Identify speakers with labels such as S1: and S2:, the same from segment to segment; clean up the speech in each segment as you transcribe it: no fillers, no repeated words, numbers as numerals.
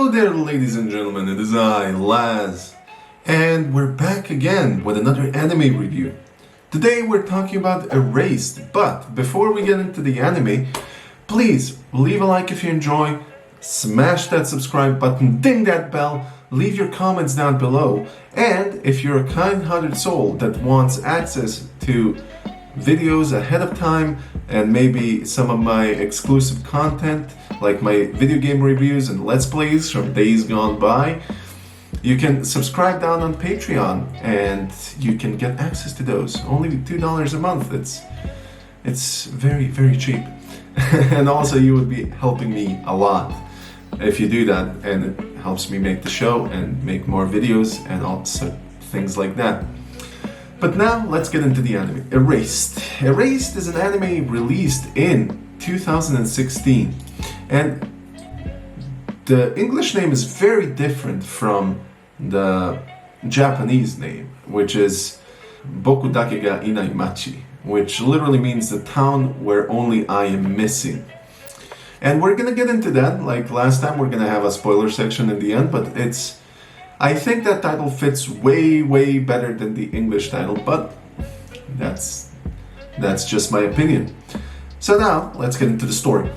S1: Hello there, ladies and gentlemen, it is I, Laz, and we're back again with another anime review. Today we're talking about Erased, but before we get into the anime, please leave a like if you enjoy, smash that subscribe button, ding that bell, leave your comments down below, and if you're a kind-hearted soul that wants access to videos ahead of time and maybe some of my exclusive content like my video game reviews and let's plays from days gone by, you can subscribe down on Patreon and you can get access to those. Only $2 a month. It's very, very cheap. And also you would be helping me a lot if you do that, and it helps me make the show and make more videos and also things like that. But now let's get into the anime. Erased. Erased is an anime released in 2016, and the English name is very different from the Japanese name, which is僕だけがいない街, which literally means the town where only I am missing. And we're gonna get into that. Like last time, we're gonna have a spoiler section in the end, but I think that title fits way, way better than the English title, but that's just my opinion. So now, let's get into the story.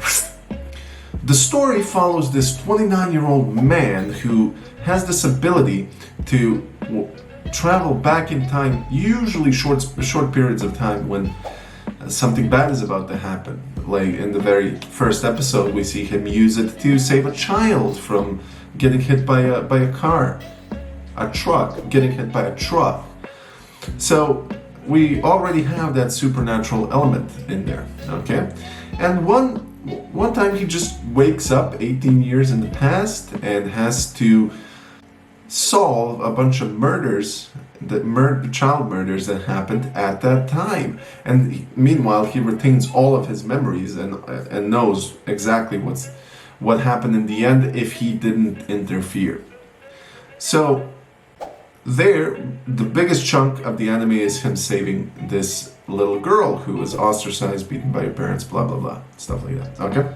S1: The story follows this 29-year-old man who has this ability to travel back in time, usually short periods of time when something bad is about to happen. Like in the very first episode, we see him use it to save a child from getting hit by a car, getting hit by a truck. So we already have that supernatural element in there, okay? And one time he just wakes up 18 years in the past and has to solve a bunch of murders, child murders that happened at that time. And meanwhile, he retains all of his memories and knows exactly what happened in the end if he didn't interfere. So there, the biggest chunk of the anime is him saving this little girl who was ostracized, beaten by her parents, blah blah blah, stuff like that. Okay,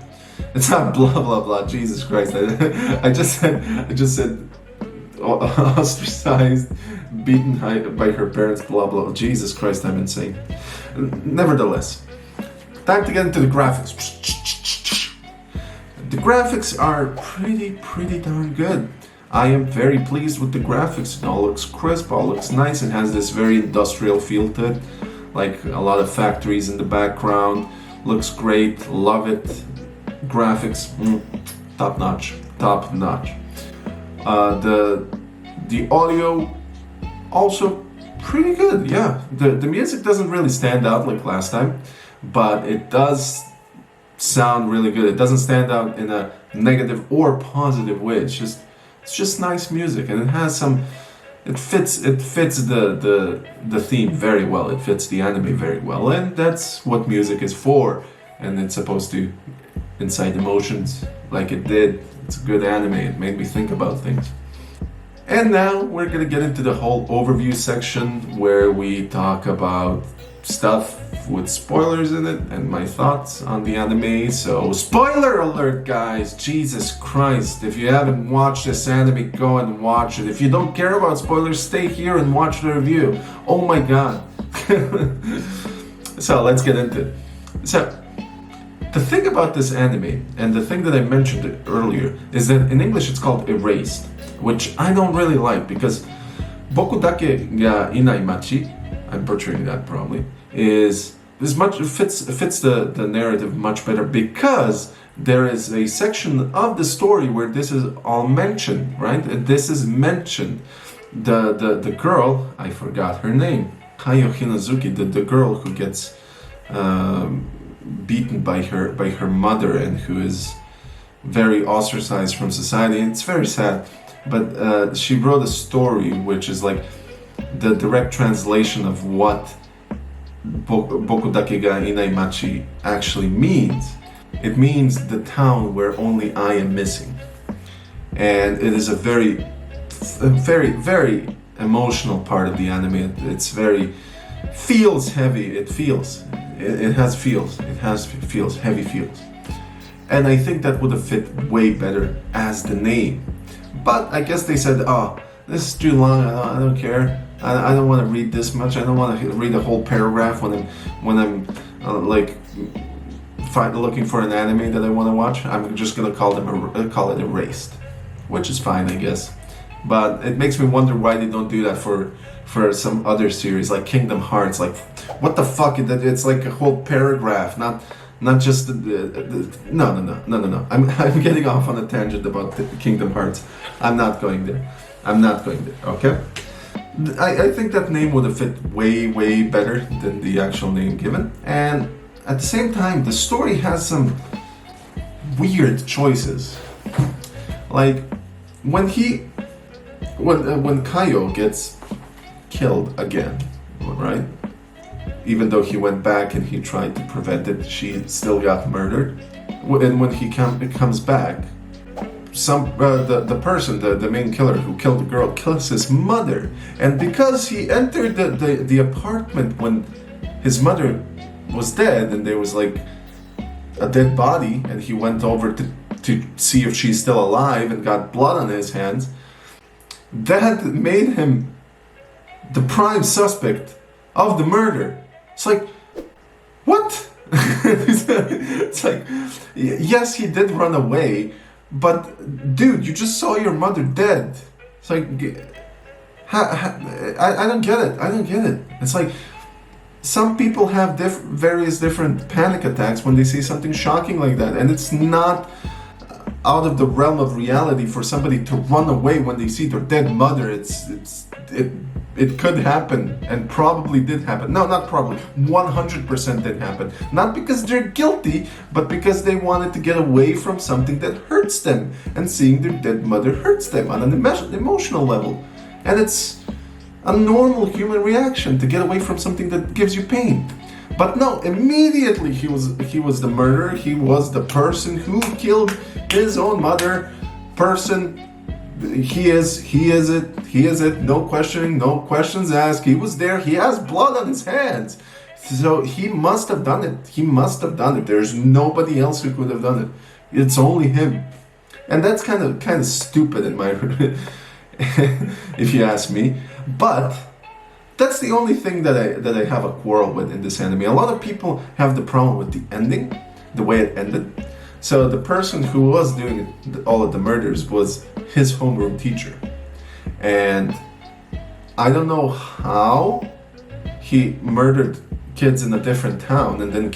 S1: it's not blah blah blah. Jesus Christ! I just said ostracized, beaten by her parents, blah blah. Jesus Christ, I'm insane. Nevertheless, time to get into the graphics. The graphics are pretty darn good. I am very pleased with the graphics. It all looks crisp, all looks nice, and has this very industrial feel to it. Like a lot of factories in the background. Looks great, love it. Graphics, top notch. The audio, also pretty good, yeah. The music doesn't really stand out like last time, but it does sound really good. It doesn't stand out in a negative or positive way. It's just nice music, and it has some. It fits the theme very well. It fits the anime very well, and that's what music is for. And it's supposed to incite emotions, like it did. It's a good anime. It made me think about things. And now we're gonna get into the whole overview section where we talk about stuff with spoilers in it and my thoughts on the anime. So spoiler alert, guys. Jesus Christ, if you haven't watched this anime, go and watch it. If you don't care about spoilers, stay here and watch the review. Oh my god. So let's get into it. So the thing about this anime, and the thing that I mentioned earlier, is that in English it's called Erased, which I don't really like, because Boku dake ga inai machi, I'm butchering that probably, fits the narrative much better, because there is a section of the story where this is all mentioned, right? This is mentioned. The girl, I forgot her name, Kayo Hinazuki, the girl who gets beaten by her mother and who is very ostracized from society. It's very sad, but she wrote a story which is like the direct translation of what Boku dake ga inai machi actually means. It means the town where only I am missing, and it is a very emotional part of the anime. It's feels heavy. It has heavy feels, and I think that would have fit way better as the name. But I guess they said, oh, this is too long, I don't care. I don't want to read this much. I don't want to read a whole paragraph when I'm looking for an anime that I want to watch. I'm just gonna call it erased, which is fine, I guess. But it makes me wonder why they don't do that for some other series like Kingdom Hearts. Like, what the fuck? It's like a whole paragraph, not just no. I'm getting off on a tangent about the Kingdom Hearts. I'm not going there. Okay. I think that name would have fit way better than the actual name given, and at the same time, the story has some weird choices. Like when Kaio gets killed again, right? Even though he went back and he tried to prevent it, she still got murdered. And when he comes back, the person, the main killer who killed the girl, kills his mother. And because he entered the apartment when his mother was dead, and there was like a dead body, and he went over to see if she's still alive and got blood on his hands, that made him the prime suspect of the murder. It's like, what? It's like, yes, he did run away, but dude, you just saw your mother dead. It's like, I don't get it. It's like, some people have various different panic attacks when they see something shocking like that, and it's not out of the realm of reality for somebody to run away when they see their dead mother. It could happen, and probably did happen. No, not probably. 100% did happen. Not because they're guilty, but because they wanted to get away from something that hurts them, and seeing their dead mother hurts them on an emotional level. And it's a normal human reaction to get away from something that gives you pain. But no, immediately he was the murderer. He was the person who killed his own mother. He is it. No questioning, no questions asked. He was there. He has blood on his hands. So he must have done it. There's nobody else who could have done it. It's only him. And that's kind of stupid in my if you ask me. But that's the only thing that I have a quarrel with in this anime. A lot of people have the problem with the ending, the way it ended. So the person who was doing all of the murders was his homeroom teacher. And I don't know how he murdered kids in a different town and then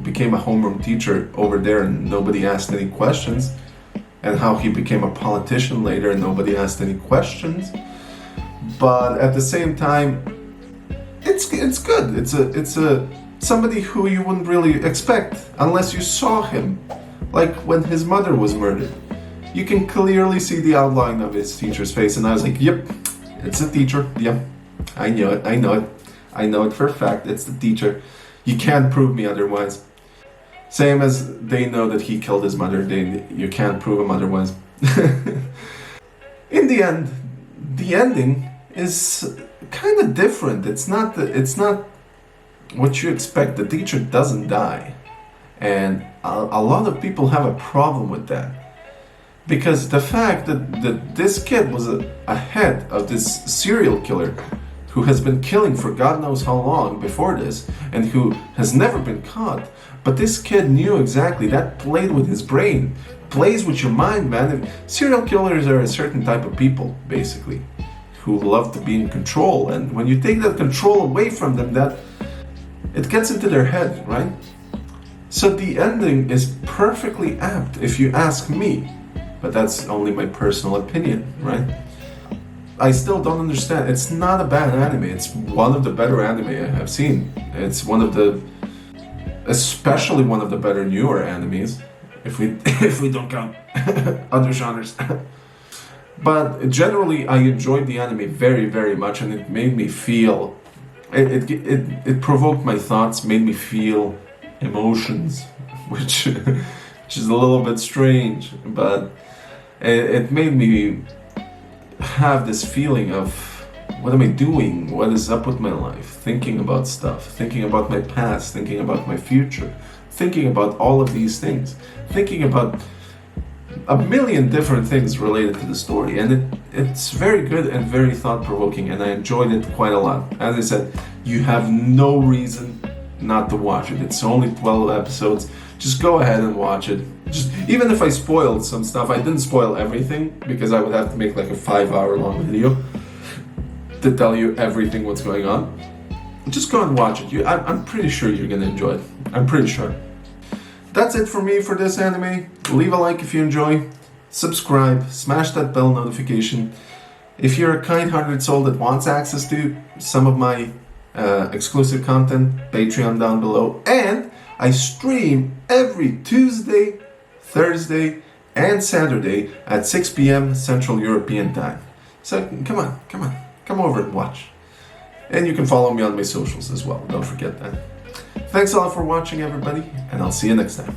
S1: became a homeroom teacher over there and nobody asked any questions. And how he became a politician later and nobody asked any questions. But at the same time, it's good. It's a somebody who you wouldn't really expect unless you saw him, like when his mother was murdered. You can clearly see the outline of his teacher's face, and I was like, "Yep, it's the teacher. Yep, I know it for a fact. It's the teacher. You can't prove me otherwise." Same as they know that he killed his mother. You can't prove him otherwise. In the end, the ending is kind of different. It's not what you expect. The teacher doesn't die, and a lot of people have a problem with that, because the fact that this kid was ahead of this serial killer who has been killing for God knows how long before this, and who has never been caught. But this kid knew exactly. That played with his brain, plays with your mind, man. And serial killers are a certain type of people, basically, who love to be in control. And when you take that control away from them, that it gets into their head, right? So the ending is perfectly apt, if you ask me. But that's only my personal opinion, right? I still don't understand. It's not a bad anime. It's one of the better anime I have seen. It's especially one of the better newer animes, if we don't count other genres. But generally, I enjoyed the anime very, very much, and it made me feel. It provoked my thoughts, made me feel emotions, which is a little bit strange, but it made me have this feeling of, what am I doing? What is up with my life? Thinking about stuff, thinking about my past, thinking about my future, thinking about all of these things, thinking about a million different things related to the story, and it's very good and very thought-provoking, and I enjoyed it quite a lot. As I said, you have no reason not to watch it. It's only 12 episodes. Just go ahead and watch it. Just, even if I spoiled some stuff, I didn't spoil everything because I would have to make like a 5-hour long video to tell you everything what's going on. Just go and watch it. I'm pretty sure you're gonna enjoy it. I'm pretty sure. That's it for me for this anime. Leave a like if you enjoy. Subscribe. Smash that bell notification. If you're a kind-hearted soul that wants access to some of my exclusive content, Patreon down below. And I stream every Tuesday, Thursday, and Saturday at 6 p.m. Central European Time. So come on. Come over and watch. And you can follow me on my socials as well. Don't forget that. Thanks a lot for watching, everybody, and I'll see you next time.